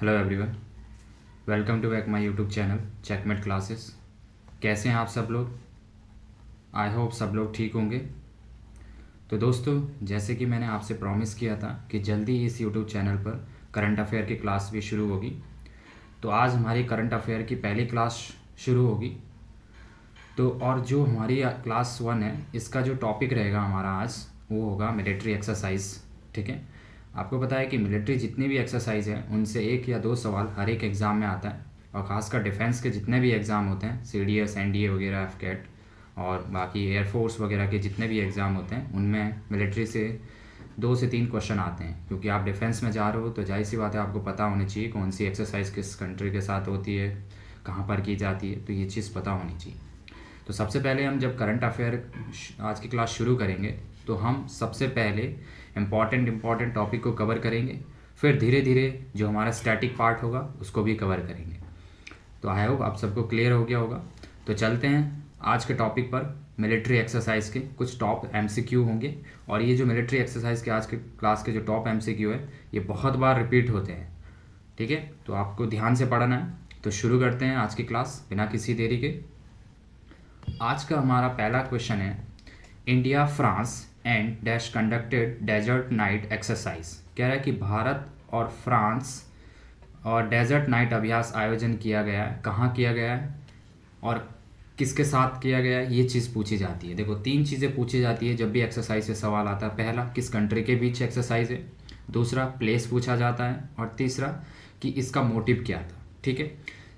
Hello everyone, welcome to back my YouTube channel checkmate classes. कैसे हैं आप सब लोग? आई होप सब लोग ठीक होंगे। तो दोस्तों, जैसे कि मैंने आपसे प्रॉमिस किया था कि जल्दी इस यूट्यूब चैनल पर करंट अफेयर की क्लास भी शुरू होगी, तो आज हमारी करंट अफेयर की पहली क्लास शुरू होगी। तो और जो हमारी क्लास 1 है, इसका जो टॉपिक रहेगा हमारा आज, वो होगा मिलिट्री एक्सरसाइज। ठीक है, आपको पता है कि मिलिट्री जितनी भी एक्सरसाइज है उनसे एक या दो सवाल हर एक एग्ज़ाम में आता है, और ख़ासकर डिफेंस के जितने भी एग्ज़ाम होते हैं, CDS NDA वगैरह, एफकेट और बाकी एयरफोर्स वगैरह के जितने भी एग्ज़ाम होते हैं, उनमें मिलिट्री से 2 से 3 क्वेश्चन आते हैं। क्योंकि आप डिफेंस में जा रहे हो तो जाहिर सी बात है आपको पता होनी चाहिए कौन सी एक्सरसाइज किस कंट्री के साथ होती है, कहाँ पर की जाती है, तो ये चीज़ पता होनी चाहिए। तो सबसे पहले हम जब करंट अफेयर आज की क्लास शुरू करेंगे तो हम सबसे पहले इम्पॉर्टेंट टॉपिक को कवर करेंगे, फिर धीरे धीरे जो हमारा स्टैटिक पार्ट होगा उसको भी कवर करेंगे। तो आई होप आप सबको क्लियर हो गया होगा। तो चलते हैं आज के टॉपिक पर। मिलिट्री एक्सरसाइज के कुछ टॉप MCQ होंगे, और ये जो मिलिट्री एक्सरसाइज के आज के क्लास के जो टॉप MCQ है, ये बहुत बार रिपीट होते हैं। ठीक है, तो आपको ध्यान से पढ़ना है। तो शुरू करते हैं आज की क्लास बिना किसी देरी के। आज का हमारा पहला क्वेश्चन है, India France and dash conducted desert knight exercise. कह रहा है कि भारत और फ्रांस और डेजर्ट नाइट अभ्यास आयोजन किया गया है, कहाँ किया गया है और किसके साथ किया गया है, ये चीज़ पूछी जाती है। देखो, 3 चीज़ें पूछी जाती है जब भी एक्सरसाइज से सवाल आता है। पहला, किस कंट्री के बीच एक्सरसाइज है। दूसरा, प्लेस पूछा जाता है। और तीसरा, कि इसका मोटिव क्या था। ठीक है,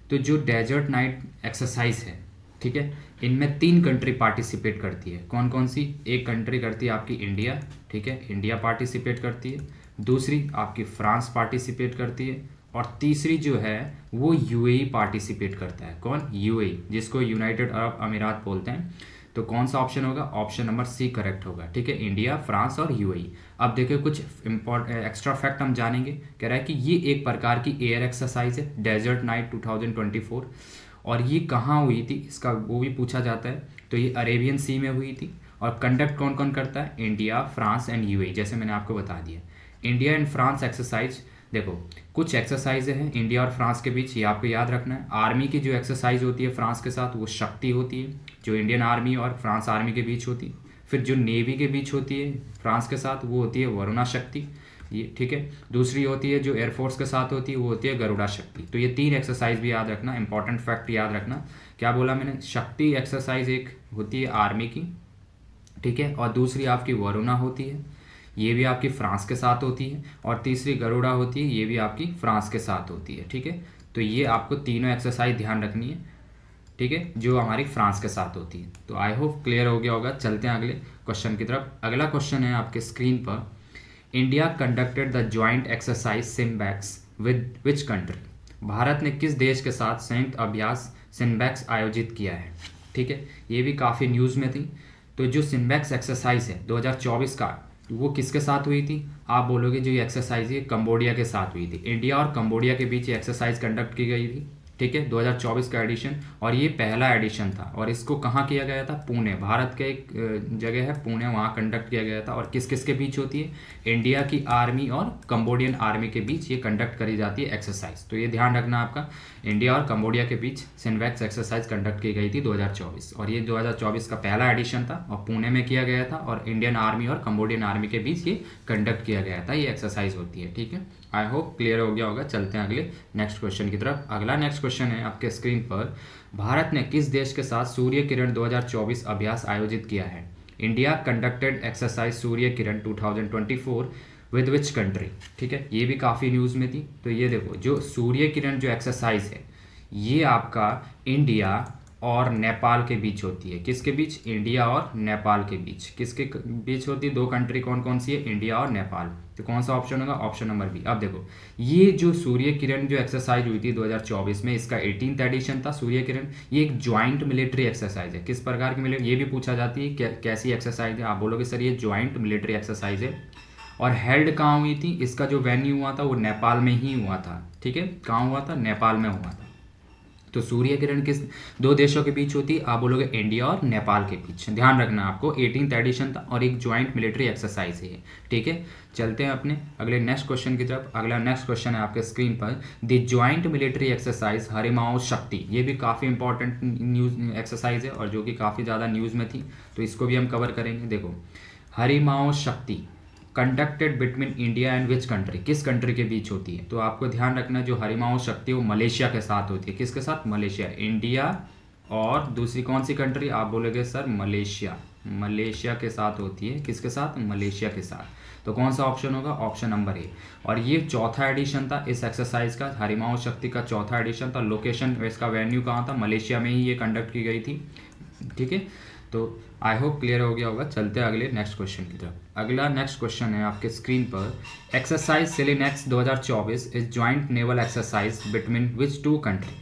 तो जो डेजर्ट नाइट एक्सरसाइज है, ठीक है, इनमें 3 कंट्री पार्टिसिपेट करती है। कौन कौन सी? एक कंट्री करती है आपकी इंडिया, ठीक है, इंडिया पार्टिसिपेट करती है। दूसरी आपकी फ्रांस पार्टिसिपेट करती है। और तीसरी जो है वो UAE पार्टिसिपेट करता है। कौन? UAE, जिसको यूनाइटेड अरब अमीरात बोलते हैं। तो कौन सा ऑप्शन होगा? ऑप्शन नंबर C करेक्ट होगा। ठीक है, इंडिया, फ्रांस और UAE। अब देखिए, कुछ एक्स्ट्रा फैक्ट हम जानेंगे। कह रहा है कि ये एक प्रकार की एयर एक्सरसाइज है, डेजर्ट नाइट 2024। और ये कहाँ हुई थी, इसका वो भी पूछा जाता है। तो ये अरेबियन सी में हुई थी। और कंडक्ट कौन कौन करता है? इंडिया, फ्रांस एंड UAE, जैसे मैंने आपको बता दिया। इंडिया एंड फ्रांस एक्सरसाइज, देखो कुछ एक्सरसाइजें हैं इंडिया और फ्रांस के बीच, ये आपको याद रखना है। आर्मी की जो एक्सरसाइज होती है फ्रांस के साथ, वो शक्ति होती है, जो इंडियन आर्मी और फ्रांस आर्मी के बीच होती है। फिर जो नेवी के बीच होती है फ्रांस के साथ, वो होती है वरुणा शक्ति, ये ठीक है। दूसरी होती है जो एयरफोर्स के साथ होती है, वो होती है गरुड़ा शक्ति। तो ये 3 एक्सरसाइज भी याद रखना, इंपॉर्टेंट फैक्ट याद रखना। क्या बोला मैंने? शक्ति एक्सरसाइज एक होती है आर्मी की, ठीक है, और दूसरी आपकी वरुणा होती है, ये भी आपकी फ्रांस के साथ होती है। और तीसरी गरुड़ा होती है, ये भी आपकी फ्रांस के साथ होती है। ठीक है, तो ये आपको तीनों एक्सरसाइज ध्यान रखनी है, ठीक है, जो हमारी फ्रांस के साथ होती है। तो आई होप क्लियर हो गया होगा। चलते हैं अगले क्वेश्चन की तरफ। अगला क्वेश्चन है आपके स्क्रीन पर, India conducted the joint exercise SIMBEX with which country. भारत ने किस देश के साथ संयुक्त अभ्यास सिम्बैक्स आयोजित किया है। ठीक है, ये भी काफ़ी न्यूज़ में थी। तो जो सिम्बैक्स एक्सरसाइज है 2024 का, वो किसके साथ हुई थी? आप बोलोगे जो ये एक्सरसाइज है कंबोडिया के साथ हुई थी। इंडिया और कंबोडिया के बीच ये एक्सरसाइज कंडक्ट की गई थी। ठीक है, 2024 का एडिशन, और ये पहला एडिशन था। और इसको कहाँ किया गया था? पुणे, भारत के एक जगह है पुणे, वहाँ कंडक्ट किया गया था। और किस किस के बीच होती है? इंडिया की आर्मी और कंबोडियन आर्मी के बीच ये कंडक्ट करी जाती है एक्सरसाइज। तो ये ध्यान रखना आपका, इंडिया और कंबोडिया के बीच सिम्बैक्स एक्सरसाइज कंडक्ट की गई थी 2024, और ये 2024 का पहला एडिशन था और पुणे में किया गया था। और इंडियन आर्मी और कंबोडियन आर्मी के बीच ये कंडक्ट किया गया था, ये एक्सरसाइज होती है। ठीक है, आई होप क्लियर हो गया होगा। चलते हैं अगले नेक्स्ट क्वेश्चन की तरफ। अगला नेक्स्ट क्वेश्चन है आपके स्क्रीन पर, भारत ने किस देश के साथ सूर्य किरण 2024 अभ्यास आयोजित किया है। India conducted exercise Surya Kiran 2024 with which country. ठीक है, ये भी काफ़ी न्यूज़ में थी। तो ये देखो, जो सूर्य किरण जो एक्सरसाइज है, ये आपका इंडिया और नेपाल के बीच होती है। किसके बीच? इंडिया और नेपाल के बीच। किसके बीच होती है? 2 कंट्री कौन कौन सी है? इंडिया और नेपाल। तो कौन सा ऑप्शन होगा? Option number B. अब देखो, ये जो सूर्य किरण जो एक्सरसाइज हुई थी 2024 में, इसका 18th एडिशन था सूर्य किरण। ये एक ज्वाइंट मिलिट्री एक्सरसाइज है। किस प्रकार की मिलिट्री? ये भी पूछा जाती है कैसी एक्सरसाइज है। आप बोलोगे सर ये ज्वाइंट मिलिट्री एक्सरसाइज है। और हेल्ड कहाँ हुई थी? इसका जो वेन्यू हुआ था वो नेपाल में ही हुआ था। ठीक है, कहाँ हुआ था? नेपाल में हुआ था। तो सूर्य किरण किस दो देशों के बीच होती है? आप बोलोगे इंडिया और नेपाल के बीच। ध्यान रखना आपको, 18th एडिशन था और एक ज्वाइंट मिलिट्री एक्सरसाइज है, ठीक है। चलते हैं अपने अगले नेक्स्ट क्वेश्चन की तरफ। अगला नेक्स्ट क्वेश्चन है आपके स्क्रीन पर, द ज्वाइंट मिलिट्री एक्सरसाइज हरिमाओ शक्ति। ये भी काफ़ी इंपॉर्टेंट न्यूज़ एक्सरसाइज है और जो कि काफ़ी ज़्यादा न्यूज़ में थी, तो इसको भी हम कवर करेंगे। देखो, हरिमाओ शक्ति conducted between India and which country, किस कंट्री के बीच होती है? तो आपको ध्यान रखना, जो हरिमाओ शक्ति वो मलेशिया के साथ होती है। किसके साथ? मलेशिया। इंडिया और दूसरी कौन सी कंट्री? आप बोलोगे सर मलेशिया। मलेशिया के साथ होती है। किसके साथ? मलेशिया के साथ। तो कौन सा ऑप्शन होगा? Option number A. और ये चौथा एडिशन था इस एक्सरसाइज का, हरिमाओ शक्ति का चौथा एडिशन था। लोकेशन, इसका वेन्यू कहाँ था? मलेशिया में ही ये कंडक्ट की गई थी, ठीक है। तो आई होप क्लियर हो गया होगा। चलते हैं अगले नेक्स्ट क्वेश्चन की तरफ। अगला नेक्स्ट क्वेश्चन है आपके स्क्रीन पर, exercise SLINEX 2024 is joint naval exercise between which two country.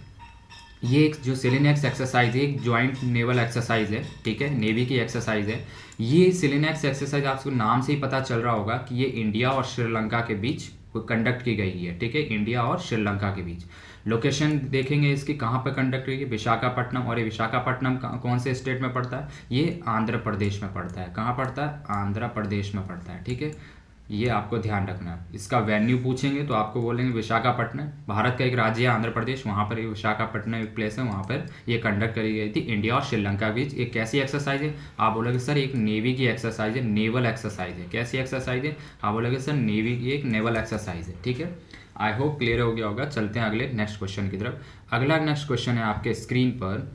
ये एक जो सेलिनेक्स एक्सरसाइज है, एक ज्वाइंट नेवल एक्सरसाइज है, ठीक है, नेवी की एक्सरसाइज है। ये सेलिनेक्स एक्सरसाइज आपको नाम से ही पता चल रहा होगा कि ये इंडिया और श्रीलंका के बीच कंडक्ट की गई है, ठीक है, इंडिया और श्रीलंका के बीच। लोकेशन देखेंगे इसकी, कहाँ पर कंडक्ट हुई है? विशाखापट्टनम। और ये विशाखापट्टनम कौन से स्टेट में पड़ता है? ये आंध्र प्रदेश में पड़ता है। कहाँ पड़ता है? आंध्र प्रदेश में पड़ता है, ठीक है। ये आपको ध्यान रखना है। इसका वेन्यू पूछेंगे तो आपको बोलेंगे विशाखापट्टनम। भारत का एक राज्य है आंध्र प्रदेश, वहाँ पर विशाखापट्टनम एक प्लेस है, वहाँ पर ये कंडक्ट करी गई थी इंडिया और श्रीलंका के बीच। एक कैसी एक्सरसाइज है? आप बोलोगे सर एक नेवी की एक्सरसाइज है, नेवल एक्सरसाइज है। कैसी एक्सरसाइज है? आप बोलोगे सर नेवी की एक नेवल एक्सरसाइज है, ठीक है। आई होप क्लियर हो गया होगा। चलते हैं अगले नेक्स्ट क्वेश्चन की तरफ। अगला नेक्स्ट क्वेश्चन है आपके स्क्रीन पर,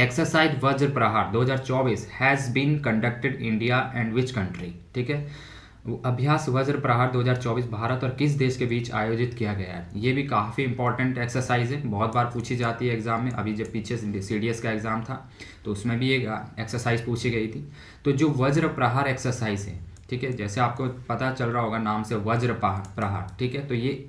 exercise Vajra Prahar 2024 has been conducted India and which country, ठीक है। अभ्यास वज्र प्रहार 2024 भारत और किस देश के बीच आयोजित किया गया है? ये भी काफ़ी इंपॉर्टेंट एक्सरसाइज है, बहुत बार पूछी जाती है एग्जाम में। अभी जब पीछे CDS का एग्जाम था तो उसमें भी एक एक्सरसाइज पूछी गई थी। तो जो वज्र प्रहार एक्सरसाइज है, ठीक है, जैसे आपको पता चल रहा होगा नाम से वज्र प्रहार, ठीक है। तो ये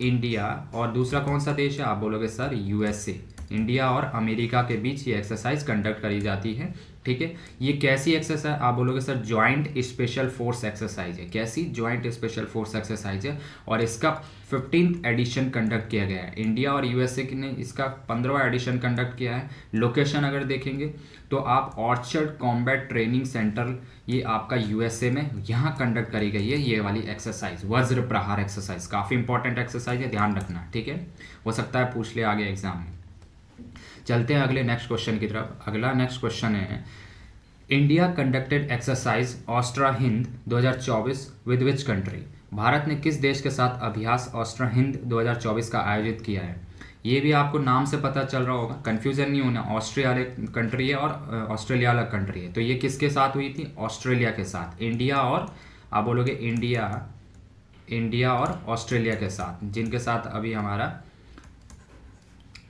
इंडिया और दूसरा कौन सा देश है? आप बोलोगे सर USA। इंडिया और अमेरिका के बीच ये एक्सरसाइज कंडक्ट करी जाती है, ठीक है। ये कैसी एक्सरसाइज? आप बोलोगे sir joint special force exercise है। कैसी? ज्वाइंट स्पेशल फोर्स एक्सरसाइज है और इसका 15th एडिशन कंडक्ट किया गया है। इंडिया और USA ने इसका 15वां एडिशन कंडक्ट किया है। लोकेशन अगर देखेंगे तो आप ऑर्चर्ड कॉम्बैट ट्रेनिंग सेंटर, ये आपका USA में, यहाँ कंडक्ट करी गई है ये वाली एक्सरसाइज, वज्र प्रहार एक्सरसाइज। काफ़ी इंपॉर्टेंट एक्सरसाइज है, ध्यान रखना, ठीक है। हो सकता है पूछ ले आगे एग्जाम में। चलते हैं अगले नेक्स्ट क्वेश्चन की तरफ। अगला नेक्स्ट क्वेश्चन है, India conducted exercise AustraHind 2024 with which country. भारत ने किस देश के साथ अभ्यास ऑस्ट्रा हिंद 2024 का आयोजित किया है? ये भी आपको नाम से पता चल रहा होगा, कन्फ्यूजन नहीं होना। ऑस्ट्रिया अलग कंट्री है और ऑस्ट्रेलिया अलग कंट्री है। तो ये किसके साथ हुई थी? ऑस्ट्रेलिया के साथ। इंडिया और, आप बोलोगे इंडिया और ऑस्ट्रेलिया के साथ, जिनके साथ अभी हमारा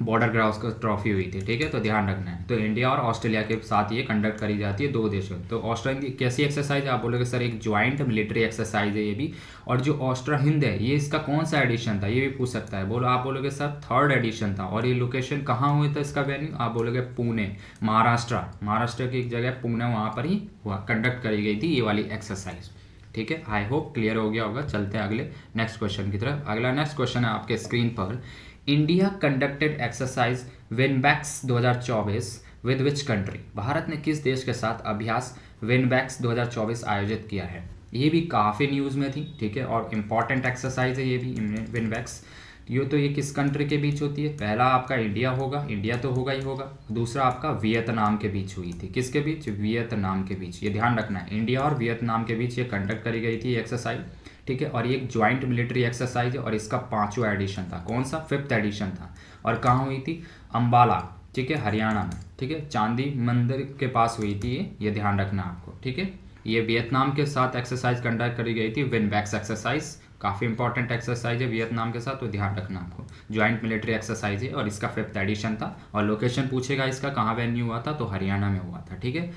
बॉर्डर गावस्कर ट्रॉफी हुई थी, ठीक है। तो ध्यान रखना है। तो इंडिया और ऑस्ट्रेलिया के साथ ये कंडक्ट करी जाती है, दो देशों। तो ऑस्ट्रेलिया की कैसी एक्सरसाइज है? आप बोलोगे सर एक ज्वाइंट मिलिट्री एक्सरसाइज है ये भी। और जो ऑस्ट्रा हिंद है, ये इसका कौन सा एडिशन था? ये भी पूछ सकता है। आप बोलोगे सर 3rd एडिशन था। और ये लोकेशन कहाँ हुआ था इसका वेन्यू? आप बोलोगे पुणे, महाराष्ट्र की एक जगह पुणे, वहाँ पर ही हुआ, कंडक्ट करी गई थी ये वाली एक्सरसाइज, ठीक है। आई होप क्लियर हो गया होगा। चलते हैं अगले नेक्स्ट क्वेश्चन की तरफ। अगला नेक्स्ट क्वेश्चन है आपके स्क्रीन पर, India conducted exercise VINBAX 2024 with which country. भारत ने किस देश के साथ अभ्यास विनबैक्स 2024 आयोजित किया है? ये भी काफ़ी न्यूज़ में थी, ठीक है, और इम्पॉर्टेंट एक्सरसाइज है ये भी विनबैक्स। ये किस कंट्री के बीच होती है? पहला आपका इंडिया होगा, इंडिया तो होगा ही होगा। दूसरा आपका वियतनाम के बीच हुई थी। किसके बीच? वियतनाम के बीच। ये ध्यान रखना है, इंडिया और वियतनाम के बीच ये कंडक्ट करी गई थी एक्सरसाइज, ठीक है। और ये एक ज्वाइंट मिलिट्री एक्सरसाइज है और इसका 5वां एडिशन था। कौन सा? 5th एडिशन था। और कहाँ हुई थी? अंबाला, ठीक है, हरियाणा में, ठीक है, चांदी मंदिर के पास हुई थी ये ध्यान रखना आपको, ठीक है। ये वियतनाम के साथ एक्सरसाइज कंडक्ट करी गई थी, विनबैक्स एक्सरसाइज। काफ़ी इंपॉर्टेंट एक्सरसाइज है वियतनाम के साथ, तो ध्यान रखना आपको। ज्वाइंट मिलिट्री एक्सरसाइज है और इसका 5th एडिशन था। और लोकेशन पूछेगा इसका कहाँ वेन्यू हुआ था, तो हरियाणा में हुआ था, ठीक है।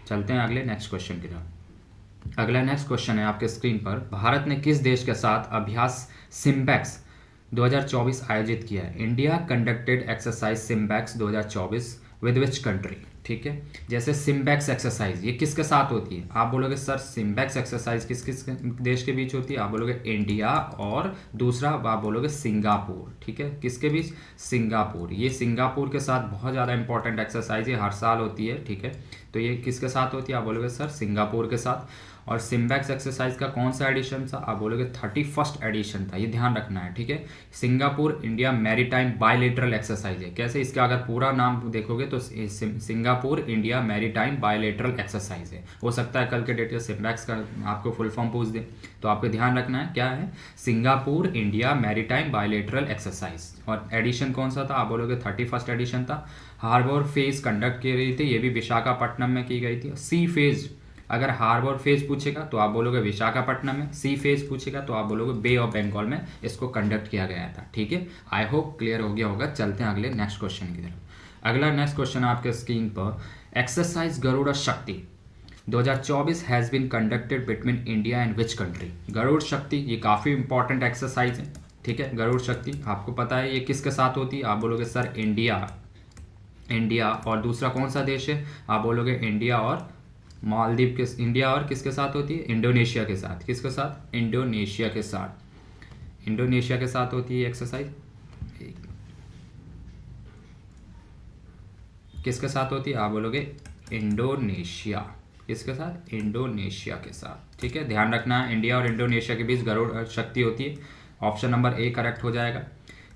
चलते हैं अगले नेक्स्ट क्वेश्चन की तरफ। अगला नेक्स्ट क्वेश्चन है आपके स्क्रीन पर, भारत ने किस देश के साथ अभ्यास सिम्बैक्स 2024 आयोजित किया है। India conducted exercise SIMBEX 2024 with which country. ठीक है, जैसे सिम्बैक्स एक्सरसाइज ये किसके साथ होती है? आप बोलोगे सर सिम्बैक्स एक्सरसाइज किस किस देश के बीच होती है? आप बोलोगे इंडिया और दूसरा आप बोलोगे सिंगापुर। ठीक है, किसके बीच? सिंगापुर। ये सिंगापुर के साथ बहुत ज़्यादा इंपॉर्टेंट एक्सरसाइज है, हर साल होती है। ठीक है, तो ये किसके साथ होती है? आप बोलोगे सर सिंगापुर के साथ। और सिम्बैक्स एक्सरसाइज का कौन सा एडिशन था? आप बोलोगे 31st एडिशन था, ये ध्यान रखना है। ठीक है, Singapore India maritime bilateral exercise है। कैसे? इसका अगर पूरा नाम देखोगे तो Singapore India maritime bilateral exercise है। हो सकता है कल के डेट में सिम्बैक्स का आपको फुल फॉर्म पूछ दे, तो आपको ध्यान रखना है क्या है? Singapore India maritime bilateral exercise. और एडिशन कौन सा था? आप बोलोगे 31st एडिशन था। हार्बर फेज कंडक्ट की गई थी, ये भी विशाखापट्टनम में की गई थी। सी फेज, अगर हार्बर फेज पूछेगा तो आप बोलोगे विशाखापट्टनम में। सी फेज पूछेगा तो आप बोलोगे बे ऑफ बंगाल में इसको कंडक्ट किया गया था। ठीक है, आई होप क्लियर हो गया होगा। चलते हैं अगले नेक्स्ट क्वेश्चन की तरफ। अगला नेक्स्ट क्वेश्चन आपके स्क्रीन पर, exercise Garuda Shakti 2024 has been conducted between India and which country? Garuda Shakti ये काफ़ी इंपॉर्टेंट एक्सरसाइज है। ठीक है, गरुड़ शक्ति आपको पता है ये किसके साथ होती है? आप बोलोगे सर इंडिया और दूसरा कौन सा देश है? आप बोलोगे इंडिया और मालदीव के। इंडिया और किसके साथ होती है? इंडोनेशिया के साथ। किसके साथ? इंडोनेशिया के साथ। इंडोनेशिया के साथ होती है एक्सरसाइज। किसके साथ होती है? आप बोलोगे इंडोनेशिया। किसके साथ? इंडोनेशिया के साथ। ठीक है, ध्यान रखना है इंडिया और इंडोनेशिया के बीच गरुड़ शक्ति होती है। ऑप्शन नंबर ए करेक्ट हो जाएगा।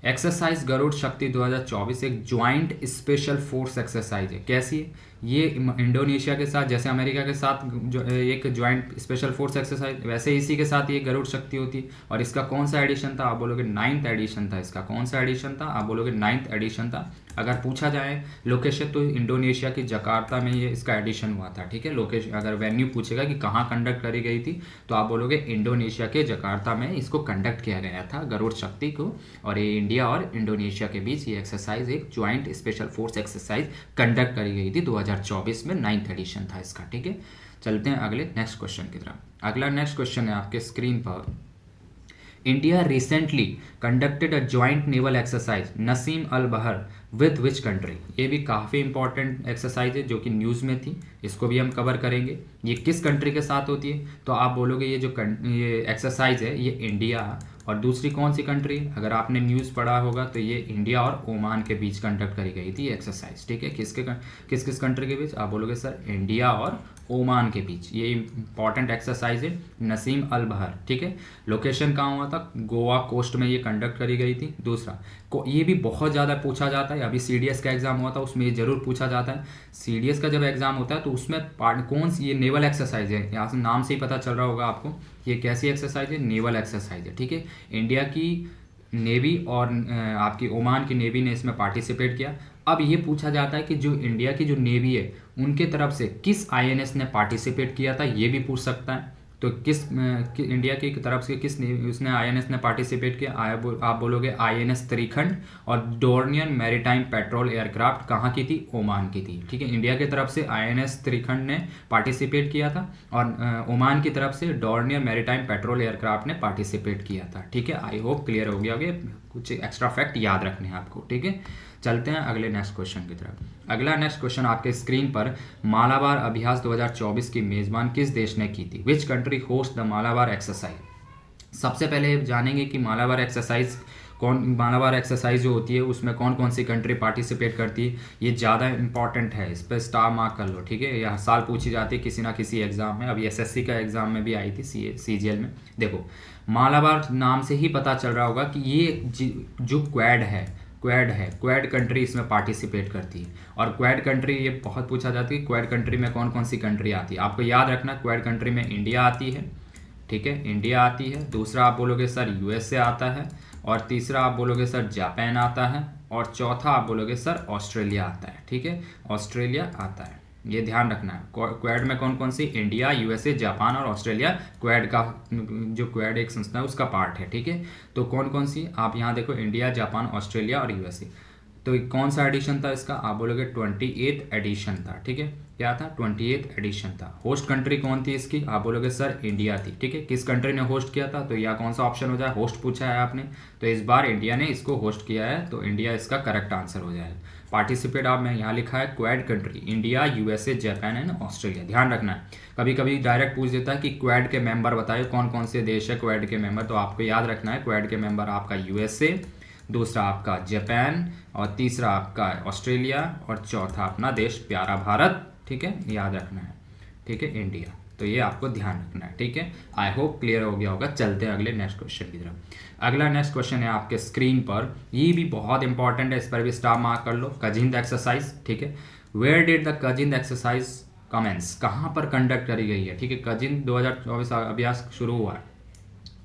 एक्सरसाइज गरुड़ शक्ति 2024 एक ज्वाइंट स्पेशल फोर्स एक्सरसाइज है। कैसी है ये? इंडोनेशिया के साथ, जैसे अमेरिका के साथ जो एक ज्वाइंट स्पेशल फोर्स एक्सरसाइज, वैसे इसी के साथ ये गरुड़ शक्ति होती है। और इसका कौन सा एडिशन था? आप बोलोगे 9th एडिशन था इसका। कौन सा एडिशन था? आप बोलोगे 9th एडिशन था। अगर पूछा जाए लोकेशन तो इंडोनेशिया की जकार्ता में ये इसका एडिशन हुआ था। ठीक है, लोकेशन अगर वेन्यू पूछेगा कि कहाँ कंडक्ट करी गई थी तो आप बोलोगे इंडोनेशिया के जकार्ता में इसको कंडक्ट किया गया था गरुड़ शक्ति को। और ये इंडिया और इंडोनेशिया के बीच ये एक्सरसाइज एक joint special force exercise conduct करी गई थी 2024 में। 9th एडिशन था इसका। ठीक है, चलते हैं अगले नेक्स्ट क्वेश्चन की तरफ। अगला नेक्स्ट क्वेश्चन है आपके स्क्रीन पर, India recently conducted a joint naval exercise Naseem Al Bahr with which country? ये भी काफ़ी इंपॉर्टेंट एक्सरसाइज है जो कि न्यूज़ में थी, इसको भी हम कवर करेंगे। ये किस कंट्री के साथ होती है? तो आप बोलोगे ये जो ये एक्सरसाइज है ये इंडिया और दूसरी कौन सी कंट्री? अगर आपने न्यूज़ पढ़ा होगा तो ये इंडिया और ओमान के बीच कंडक्ट करी गई थी एक्सरसाइज। ठीक है, किस किस कंट्री के बीच? आप बोलोगे सर इंडिया और ओमान के बीच। ये इंपॉर्टेंट एक्सरसाइज है नसीम अल बहर। ठीक है, लोकेशन कहाँ हुआ था? गोवा कोस्ट में ये कंडक्ट करी गई थी। दूसरा ये भी बहुत ज़्यादा पूछा जाता है, अभी CDS का एग्जाम हुआ था उसमें ये जरूर पूछा जाता है। CDS का जब एग्जाम होता है तो उसमें कौन सी ये नेवल एक्सरसाइज है, यहाँ से नाम से ही पता चल रहा होगा आपको ये कैसी एक्सरसाइज है? नेवल एक्सरसाइज है। ठीक है, इंडिया की नेवी और आपकी ओमान की नेवी ने इसमें पार्टिसिपेट किया। अब ये पूछा जाता है कि जो इंडिया की जो नेवी है उनके तरफ से किस INS ने पार्टिसिपेट किया था, ये भी पूछ सकता है। तो इंडिया की तरफ से किस उसने INS ने पार्टिसिपेट किया? आप बोलोगे INS त्रिखंड। और डोर्नियन मैरीटाइम पेट्रोल एयरक्राफ्ट कहाँ की थी? ओमान की थी। ठीक है, इंडिया की तरफ से INS त्रिखंड ने पार्टिसिपेट किया था और ओमान की तरफ से डोर्नियन मैरीटाइम पेट्रोल एयरक्राफ्ट ने पार्टिसिपेट किया था। ठीक है, आई होप क्लियर हो गया होगा। कुछ एक्स्ट्रा फैक्ट याद रखने हैं आपको। ठीक है, चलते हैं अगले नेक्स्ट क्वेश्चन की तरफ। अगला नेक्स्ट क्वेश्चन आपके स्क्रीन पर, मालाबार अभ्यास 2024 की मेज़बान किस देश ने की थी? Which country host the Malabar exercise? सबसे पहले जानेंगे कि मालाबार एक्सरसाइज जो होती है उसमें कौन कौन सी कंट्री पार्टिसिपेट करती है। ये ज़्यादा इंपॉर्टेंट है, इस पर स्टार मार्क कर लो। ठीक है, यह साल पूछी जाती है किसी ना किसी एग्जाम में। अभी SSC का एग्जाम में भी आई थी, CGL में। देखो मालाबार नाम से ही पता चल रहा होगा कि ये जो क्वाड कंट्री इसमें पार्टिसिपेट करती है। और क्वाड कंट्री ये बहुत पूछा जाती है, क्वाड कंट्री में कौन कौन सी कंट्री आती है? आपको याद रखना, क्वाड कंट्री में इंडिया आती है। ठीक है, इंडिया आती है। दूसरा आप बोलोगे सर USA आता है। और तीसरा आप बोलोगे सर जापान आता है। और चौथा आप बोलोगे सर ऑस्ट्रेलिया आता है। ठीक है, ऑस्ट्रेलिया आता है, ये ध्यान रखना है। क्वाड में कौन कौन सी? इंडिया, USA, जापान और ऑस्ट्रेलिया क्वाड का, जो क्वाड एक संस्था है उसका पार्ट है। ठीक है, तो कौन कौन सी? आप यहाँ देखो इंडिया, जापान, ऑस्ट्रेलिया और USA। तो कौन सा एडिशन था इसका, आप बोलोगे 28th एडिशन था। ठीक है, क्या था, 28th एडिशन था। होस्ट कंट्री कौन थी इसकी, आप बोलोगे सर इंडिया थी। ठीक है, किस कंट्री ने होस्ट किया था, तो यह कौन सा ऑप्शन हो जाए, होस्ट पूछा है आपने, तो इस बार इंडिया ने इसको होस्ट किया है, तो इंडिया इसका करेक्ट आंसर हो जाएगा। पार्टिसिपेट आप में यहाँ लिखा है quad country, India, USA, Japan and Australia. ध्यान रखना है, कभी कभी डायरेक्ट पूछ देता है कि क्वाड के मेंबर बताइए कौन कौन से देश है क्वाड के मेंबर, तो आपको याद रखना है क्वाड के मेंबर आपका यूएसए, दूसरा आपका जापान, और तीसरा आपका ऑस्ट्रेलिया, और चौथा अपना देश प्यारा भारत। ठीक है, याद रखना है। ठीक है, इंडिया, तो ये आपको ध्यान रखना है। ठीक है, आई होप क्लियर हो गया होगा। चलते हैं अगले नेक्स्ट क्वेश्चन की तरफ। अगला नेक्स्ट क्वेश्चन है आपके स्क्रीन पर, ये भी बहुत इंपॉर्टेंट है, इस पर भी स्टार मार्क कर लो। कजिंद एक्सरसाइज, ठीक है, where did the Kazind exercise commence, कहाँ पर कंडक्ट करी गई है। ठीक है, कजिंद 2024 अभ्यास शुरू हुआ है।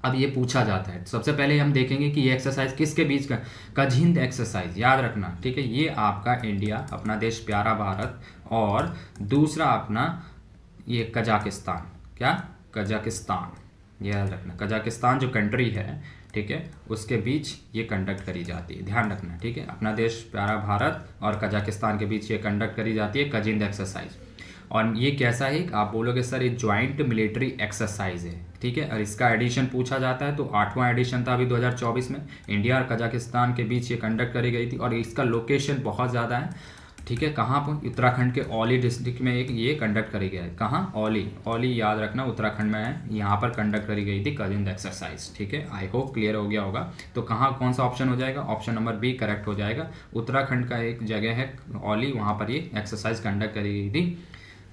अब ये पूछा जाता है, सबसे पहले हम देखेंगे कि ये एक्सरसाइज किसके बीच का, कजिंद एक्सरसाइज, याद रखना। ठीक है, ये आपका इंडिया, अपना देश प्यारा भारत, और दूसरा अपना ये कजाकिस्तान, क्या, कजाकिस्तान, याद रखना, कजाकिस्तान जो कंट्री है, ठीक है, उसके बीच ये कंडक्ट करी जाती है, ध्यान रखना। ठीक है, अपना देश प्यारा भारत और कजाकिस्तान के बीच ये कंडक्ट करी जाती है कजिंद एक्सरसाइज। और ये कैसा है, आप बोलोगे सर ये ज्वाइंट मिलिट्री एक्सरसाइज है। ठीक है, और इसका एडिशन पूछा जाता है, तो 8वां एडिशन था अभी 2024 में, इंडिया और कजाकिस्तान के बीच ये कंडक्ट करी गई थी, और इसका लोकेशन बहुत ज़्यादा है। ठीक है, कहाँ पर, उत्तराखंड के औली डिस्ट्रिक्ट में एक ये कंडक्ट करी गया है। कहाँ, औली याद रखना, उत्तराखंड में है, यहाँ पर कंडक्ट करी गई थी कजिंद एक्सरसाइज। ठीक है, आई होप क्लियर हो गया होगा। तो कहाँ, कौन सा ऑप्शन हो जाएगा, ऑप्शन नंबर बी करेक्ट हो जाएगा। उत्तराखंड का एक जगह है औली, वहाँ पर ये एक्सरसाइज कंडक्ट करी गई थी,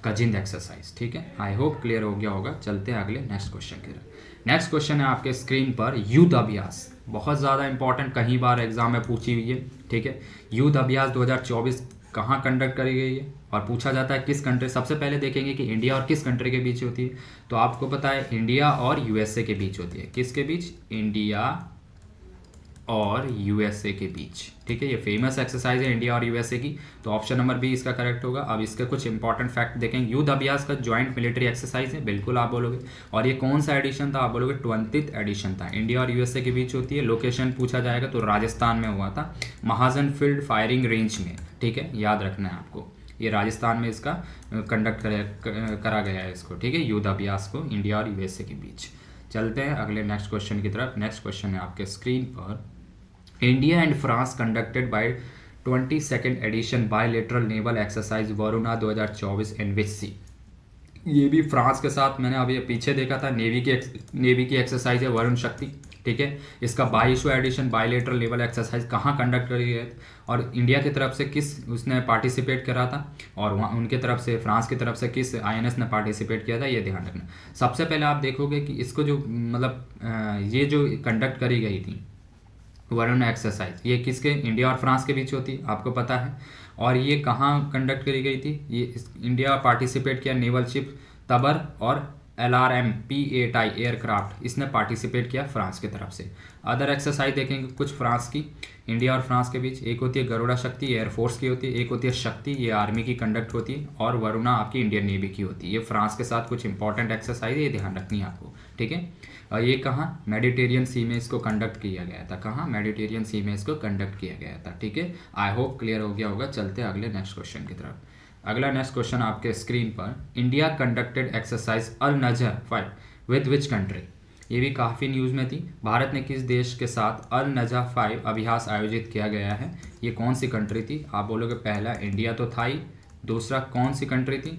कजिंद एक्सरसाइज। ठीक है, आई होप क्लियर हो गया होगा। चलते हैं अगले नेक्स्ट क्वेश्चन की तरफ। नेक्स्ट क्वेश्चन है आपके स्क्रीन पर, युद्ध अभ्यास, बहुत ज़्यादा इंपॉर्टेंट, कई बार एग्जाम में पूछी हुई है। ठीक है, युद्ध अभ्यास 2024 कहाँ कंडक्ट करी गई है, और पूछा जाता है किस कंट्री। सबसे पहले देखेंगे कि इंडिया और किस कंट्री के बीच होती है, तो आपको पता है इंडिया और यूएसए के बीच होती है। किसके बीच, इंडिया और यूएसए के बीच। ठीक है, ये फेमस एक्सरसाइज है इंडिया और यूएसए की, तो ऑप्शन नंबर बी इसका करेक्ट होगा। अब इसके कुछ इंपॉर्टेंट फैक्ट देखेंगे। युद्ध अभ्यास का ज्वाइंट मिलिट्री एक्सरसाइज है, बिल्कुल आप बोलोगे, और ये कौन सा एडिशन था, आप बोलोगे 20th एडिशन था, इंडिया और यूएसए के बीच होती है। लोकेशन पूछा जाएगा तो राजस्थान में हुआ था, महाजन फील्ड फायरिंग रेंज में। ठीक है, याद रखना है आपको, ये राजस्थान में इसका कंडक्ट करा गया है इसको। ठीक है, युद्ध अभ्यास को इंडिया और यूएसए के बीच। चलते हैं अगले नेक्स्ट क्वेश्चन की तरफ। नेक्स्ट क्वेश्चन है आपके स्क्रीन पर, India and France conducted by 22nd edition bilateral naval exercise Varuna 2024 in which sea. ये भी फ्रांस के साथ, मैंने अभी पीछे देखा था, नेवी की एक्सरसाइज है वरुण शक्ति। ठीक है, इसका 22वां एडिशन बायलेटरल नेवल एक्सरसाइज कहाँ कंडक्ट करी गई, और इंडिया की तरफ से किस उसने पार्टिसिपेट करा था, और वहाँ उनके तरफ से, फ्रांस की तरफ से किस आईएनएस ने पार्टिसिपेट किया था, ये ध्यान रखना। सबसे पहले आप देखोगे कि इसको जो मतलब ये जो कंडक्ट करी गई थी वरुण एक्सरसाइज, ये किसके, इंडिया और फ्रांस के बीच होती है, आपको पता है। और ये कहाँ कंडक्ट करी गई थी, ये इंडिया पार्टिसिपेट किया, नेवल शिप तबर और LRM P8I एयरक्राफ्ट, इसने पार्टिसिपेट किया फ्रांस की तरफ से। अदर एक्सरसाइज देखेंगे कुछ फ्रांस की, इंडिया और फ्रांस के बीच, एक होती है गरुड़ा शक्ति, एयरफोर्स की होती है, एक होती है शक्ति, ये आर्मी की कंडक्ट होती है, और वरुणा आपकी इंडियन नेवी की होती है। ये फ्रांस के साथ कुछ इंपॉर्टेंट एक्सरसाइज है, ये ध्यान रखनी है आपको। ठीक है, और ये कहाँ, मेडिटेरियन सी में इसको कंडक्ट किया गया था, कहाँ, मेडिटेरियन सी में इसको कंडक्ट किया गया था। ठीक है, आई होप क्लियर हो गया होगा। चलते हैं अगले नेक्स्ट क्वेश्चन की तरफ। अगला नेक्स्ट क्वेश्चन आपके स्क्रीन पर, इंडिया कंडक्टेड एक्सरसाइज अल नजर 5 विद विच कंट्री। ये भी काफ़ी न्यूज़ में थी, भारत ने किस देश के साथ अल नजर 5 अभ्यास आयोजित किया गया है, ये कौन सी कंट्री थी, आप बोलोगे पहला इंडिया तो था ही, दूसरा कौन सी कंट्री थी,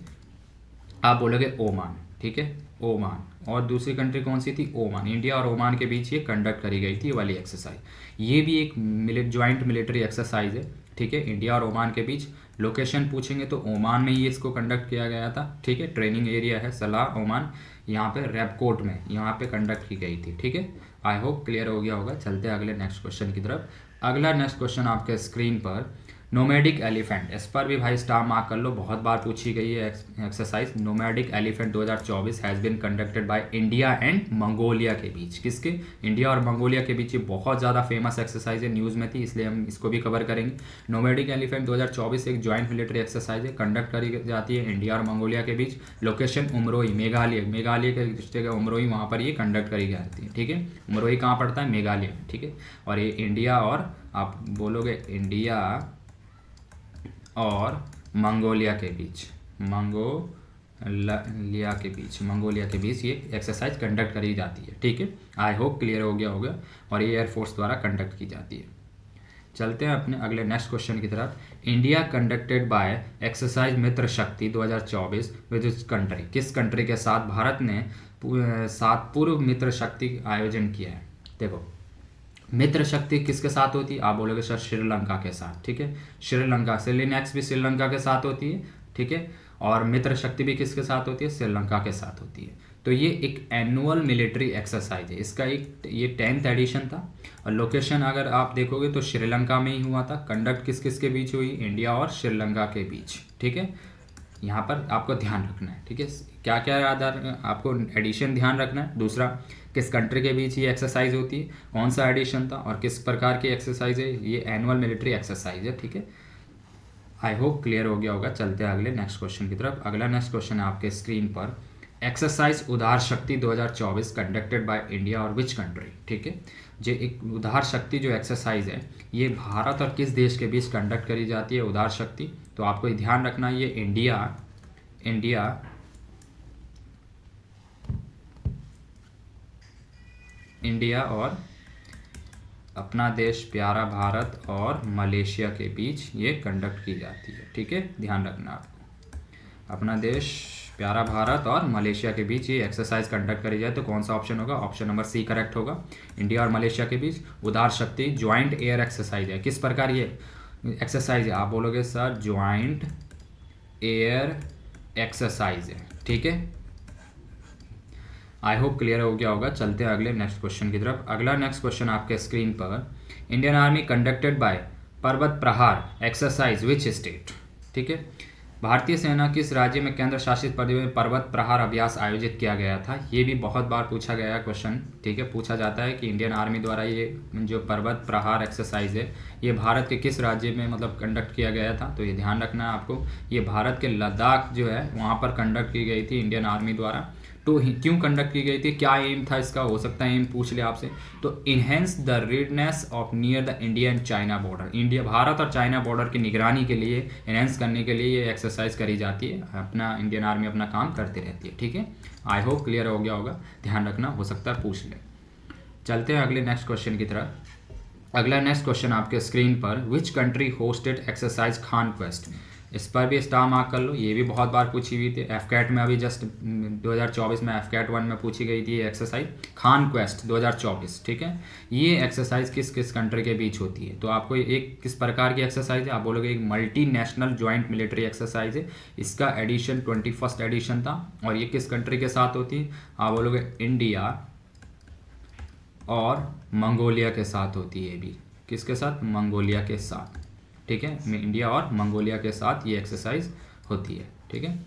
आप बोलोगे ओमान। ठीक है, ओमान, और दूसरी कंट्री कौन सी थी, ओमान। इंडिया और ओमान के बीच ये कंडक्ट करी गई थी वाली एक्सरसाइज। ये भी एक ज्वाइंट मिलिट्री एक्सरसाइज है। ठीक है, इंडिया और ओमान के बीच। लोकेशन पूछेंगे तो ओमान में ही इसको कंडक्ट किया गया था। ठीक है, ट्रेनिंग एरिया है सलाह ओमान, यहाँ पे रेपकोट में यहाँ पे कंडक्ट की गई थी। ठीक है, आई होप क्लियर हो गया होगा। चलते हैं अगले नेक्स्ट क्वेश्चन की तरफ। अगला नेक्स्ट क्वेश्चन आपके स्क्रीन पर, नोमैडिक एलिफेंट, इस पर भी भाई स्टार मार्क कर लो, बहुत बार पूछी गई है exercise. Nomadic elephant 2024 has been conducted by India and Mongolia के बीच। किसके, इंडिया और मंगोलिया के बीच। ये बहुत ज़्यादा फेमस एक्सरसाइज है, न्यूज़ में थी, इसलिए हम इसको भी कवर करेंगे। नोमैडिक एलिफेंट 2024 एक ज्वाइंट मिलिट्री एक्सरसाइज है, कंडक्ट करी जाती है इंडिया और मंगोलिया के बीच। लोकेशन उमरोई, मेघालय के डिस्ट्रिक्ट है उमरोई, वहाँ पर ये कंडक्ट करी जाती है। ठीक है, उमरोई कहाँ पड़ता है, मेघालय में। ठीक है, और ये इंडिया और, आप बोलोगे इंडिया और मंगोलिया के बीच मंगोलिया के बीच ये एक्सरसाइज कंडक्ट करी जाती है। ठीक है, आई होप क्लियर हो गया होगा। और ये एयरफोर्स द्वारा कंडक्ट की जाती है। चलते हैं अपने अगले नेक्स्ट क्वेश्चन की तरफ। इंडिया कंडक्टेड बाय एक्सरसाइज मित्र शक्ति 2024 विद कंट्री। किस कंट्री के साथ भारत ने सात पूर्व मित्र शक्ति आयोजन किया है? देखो, मित्र शक्ति किसके साथ होती है? आप बोलोगे सर श्रीलंका के साथ। ठीक है, श्रीलंका सेलिनेक्स भी श्रीलंका के साथ होती है। ठीक है, और मित्र शक्ति भी किसके साथ होती है? श्रीलंका के साथ होती है। तो ये एक एनुअल मिलिट्री एक्सरसाइज है। इसका ये 10th एडिशन था। और लोकेशन अगर आप देखोगे तो श्रीलंका में ही हुआ था। कंडक्ट किस किस के बीच हुई? इंडिया और श्रीलंका के बीच। ठीक है, यहाँ पर आपको ध्यान रखना है। ठीक है, क्या क्या याद आपको एडिशन ध्यान रखना है। दूसरा, किस कंट्री के बीच ये एक्सरसाइज होती है, कौन सा एडिशन था और किस प्रकार की एक्सरसाइज है। ये एनुअल मिलिट्री एक्सरसाइज है। ठीक है, आई होप क्लियर हो गया होगा। चलते हैं अगले नेक्स्ट क्वेश्चन की तरफ। अगला नेक्स्ट क्वेश्चन है आपके स्क्रीन पर। एक्सरसाइज उदार शक्ति 2024 कंडक्टेड बाय इंडिया और विच कंट्री। ठीक है, जो एक उदार शक्ति जो एक्सरसाइज है ये भारत और किस देश के बीच कंडक्ट करी जाती है? उदार शक्ति। तो आपको ध्यान रखना है ये इंडिया और अपना देश प्यारा भारत और मलेशिया के बीच ये कंडक्ट की जाती है। ठीक है, ध्यान रखना आपको। अपना देश प्यारा भारत और मलेशिया के बीच ये एक्सरसाइज कंडक्ट करी जाए तो कौन सा ऑप्शन होगा? ऑप्शन नंबर सी करेक्ट होगा। इंडिया और मलेशिया के बीच उदार शक्ति ज्वाइंट एयर एक्सरसाइज है। किस प्रकार ये एक्सरसाइज है? आप बोलोगे सर ज्वाइंट एयर एक्सरसाइज है। ठीक है, आई होप क्लियर हो गया होगा। चलते हैं अगले नेक्स्ट क्वेश्चन की तरफ। अगला नेक्स्ट क्वेश्चन आपके स्क्रीन पर। इंडियन आर्मी कंडक्टेड बाय पर्वत प्रहार एक्सरसाइज विच स्टेट। ठीक है, भारतीय सेना किस राज्य में केंद्र शासित प्रदेश में पर्वत प्रहार अभ्यास आयोजित किया गया था? ये भी बहुत बार पूछा गया क्वेश्चन। ठीक है, पूछा जाता है कि इंडियन आर्मी द्वारा ये जो पर्वत प्रहार एक्सरसाइज है ये भारत के किस राज्य में मतलब कंडक्ट किया गया था? तो ये ध्यान रखना है आपको। ये भारत के लद्दाख जो है वहाँ पर कंडक्ट की गई थी इंडियन आर्मी द्वारा। तो क्यों कंडक्ट की गई थी, क्या एम था इसका? हो सकता है एम पूछ ले आपसे। तो enhance the redness of near the India and China border. India, Bharat और चाइना बॉर्डर की निगरानी के लिए, इन्हेंस करने के लिए ये एक्सरसाइज करी जाती है। अपना इंडियन आर्मी अपना काम करती रहती है। ठीक है, आई होप क्लियर हो गया होगा। ध्यान रखना, हो सकता है पूछ ले। चलते हैं अगले नेक्स्ट क्वेश्चन की तरफ। अगला नेक्स्ट क्वेश्चन आपके स्क्रीन पर। Which country hosted exercise Khan quest. इस पर भी स्टार मार्क कर लो। ये भी बहुत बार पूछी हुई थी। एफकैट में अभी जस्ट 2024 में एफकैट 1 में पूछी गई थी ये एक्सरसाइज खान क्वेस्ट 2024। ठीक है, ये एक्सरसाइज किस किस कंट्री के बीच होती है? तो आपको एक किस प्रकार की एक्सरसाइज है? आप बोलोगे एक multi national joint military exercise है। इसका एडिशन 21st एडिशन था। और ये किस कंट्री के साथ होती है? आप बोलोगे इंडिया और मंगोलिया के साथ होती है। भी किसके साथ? मंगोलिया के साथ। ठीक है, इंडिया और मंगोलिया के साथ ये एक्सरसाइज होती है। ठीक है,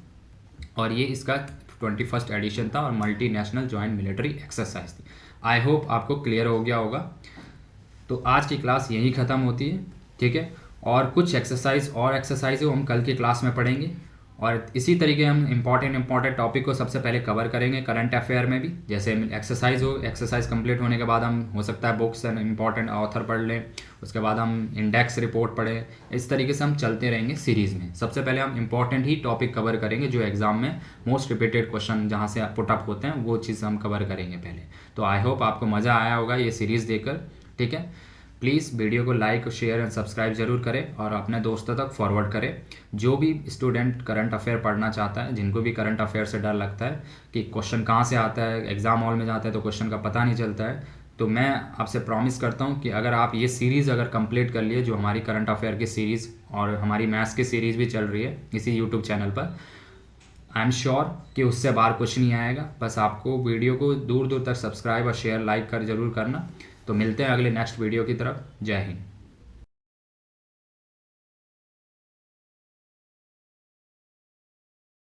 और ये इसका 21st एडिशन था और multi national joint military exercise थी। आई होप आपको क्लियर हो गया होगा। तो आज की क्लास यहीं ख़त्म होती है। ठीक है, और कुछ एक्सरसाइज वो हम कल की क्लास में पढ़ेंगे। और इसी तरीके हम इम्पॉर्टेंट टॉपिक को सबसे पहले कवर करेंगे करंट अफेयर में भी। जैसे एक्सरसाइज कंप्लीट होने के बाद हम हो सकता है बुक्स एंड इम्पॉर्टेंट ऑथर पढ़ लें। उसके बाद हम इंडेक्स रिपोर्ट पढ़ें। इस तरीके से हम चलते रहेंगे सीरीज़ में। सबसे पहले हम इम्पॉर्टेंट ही टॉपिक कवर करेंगे जो एग्जाम में मोस्ट रिपीटेड क्वेश्चन जहाँ से पुटअप होते हैं वो चीज़ हम कवर करेंगे पहले। तो आई होप आपको मज़ा आया होगा ये सीरीज़ देखकर। ठीक है, प्लीज़ वीडियो को लाइक शेयर एंड सब्सक्राइब जरूर करें और अपने दोस्तों तक फॉरवर्ड करें। जो भी स्टूडेंट करंट अफेयर पढ़ना चाहता है, जिनको भी करंट अफेयर से डर लगता है कि क्वेश्चन कहाँ से आता है, एग्जाम हॉल में जाता है तो क्वेश्चन का पता नहीं चलता है, तो मैं आपसे प्रॉमिस करता हूँ कि अगर आप ये सीरीज़ अगर कंप्लीट कर लिए, जो हमारी करंट अफेयर की सीरीज़ और हमारी मैथ्स की सीरीज़ भी चल रही है इसी यूट्यूब चैनल पर, आई एम श्योर कि उससे बाहर कुछ नहीं आएगा। बस आपको वीडियो को दूर दूर तक सब्सक्राइब और शेयर लाइक कर जरूर करना। तो मिलते हैं अगले नेक्स्ट वीडियो की तरफ। जय हिंद।